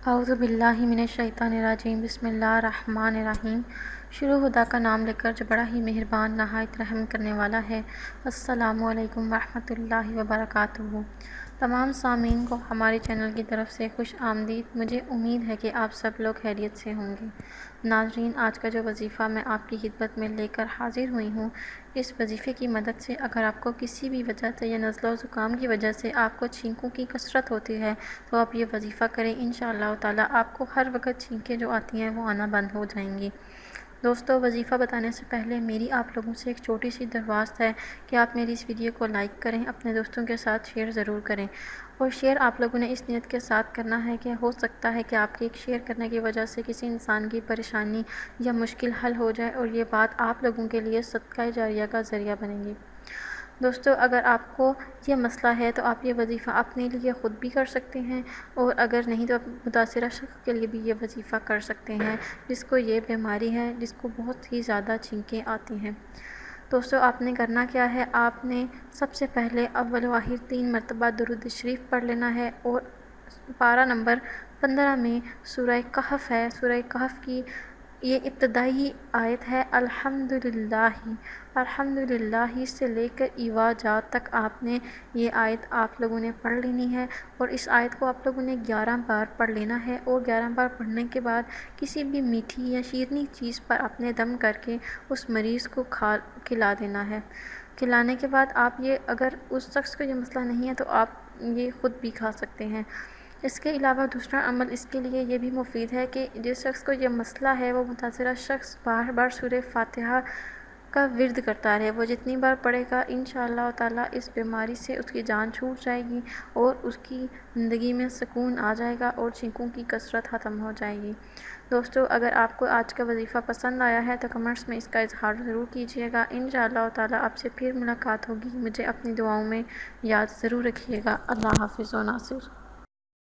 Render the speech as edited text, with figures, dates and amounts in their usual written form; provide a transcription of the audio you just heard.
اعوذ باللہ من الشیطان الرجیم بسم اللہ الرحمن الرحیم۔ شروع خدا کا نام لے کر جو بڑا ہی مہربان نہایت رحم کرنے والا ہے۔ السلام علیکم ورحمۃ اللہ وبرکاتہ۔ تمام سامعین کو ہمارے چینل کی طرف سے خوش آمدید۔ مجھے امید ہے کہ آپ سب لوگ خیریت سے ہوں گے۔ ناظرین، آج کا جو وظیفہ میں آپ کی خدمت میں لے کر حاضر ہوئی ہوں، اس وظیفے کی مدد سے اگر آپ کو کسی بھی وجہ سے یا نزلہ و زکام کی وجہ سے آپ کو چھینکوں کی کثرت ہوتی ہے تو آپ یہ وظیفہ کریں، انشاءاللہ تعالیٰ آپ کو ہر وقت چھینکیں جو آتی ہیں وہ آنا بند ہو جائیں گی۔ دوستو، وظیفہ بتانے سے پہلے میری آپ لوگوں سے ایک چھوٹی سی درخواست ہے کہ آپ میری اس ویڈیو کو لائک کریں، اپنے دوستوں کے ساتھ شیئر ضرور کریں، اور شیئر آپ لوگوں نے اس نیت کے ساتھ کرنا ہے کہ ہو سکتا ہے کہ آپ کے ایک شیئر کرنے کی وجہ سے کسی انسان کی پریشانی یا مشکل حل ہو جائے اور یہ بات آپ لوگوں کے لیے صدقہ جاریہ کا ذریعہ بنے گی۔ دوستو، اگر آپ کو یہ مسئلہ ہے تو آپ یہ وظیفہ اپنے لیے خود بھی کر سکتے ہیں، اور اگر نہیں تو آپ متاثرہ شخص کے لیے بھی یہ وظیفہ کر سکتے ہیں جس کو یہ بیماری ہے، جس کو بہت ہی زیادہ چھینکیں آتی ہیں۔ دوستو، آپ نے کرنا کیا ہے، آپ نے سب سے پہلے اول و آخر 3 مرتبہ درود شریف پڑھ لینا ہے، اور پارہ نمبر 15 میں سورہ کہف ہے۔ سورہ کہف کی یہ ابتدائی آیت ہے، الحمدللہ۔ الحمدللہ سے لے کر ایوا جا تک آپ نے یہ آیت آپ لوگوں نے پڑھ لینی ہے، اور اس آیت کو آپ لوگوں نے 11 بار پڑھ لینا ہے، اور 11 بار پڑھنے کے بعد کسی بھی میٹھی یا شیرنی چیز پر اپنے دم کر کے اس مریض کو کھلا دینا ہے۔ کھلانے کے بعد آپ یہ، اگر اس شخص کو یہ مسئلہ نہیں ہے تو آپ یہ خود بھی کھا سکتے ہیں۔ اس کے علاوہ دوسرا عمل اس کے لیے یہ بھی مفید ہے کہ جس شخص کو یہ مسئلہ ہے وہ متاثرہ شخص بار بار سورہ فاتحہ کا ورد کرتا رہے۔ وہ جتنی بار پڑھے گا انشاءاللہ تعالیٰ اس بیماری سے اس کی جان چھوٹ جائے گی، اور اس کی زندگی میں سکون آ جائے گا، اور چھینکوں کی کثرت ختم ہو جائے گی۔ دوستو، اگر آپ کو آج کا وظیفہ پسند آیا ہے تو کمنٹس میں اس کا اظہار ضرور کیجیے گا۔ انشاءاللہ تعالیٰ آپ سے پھر ملاقات ہوگی۔ مجھے اپنی دعاؤں میں یاد ضرور رکھیے گا۔ اللہ حافظ و ناصر۔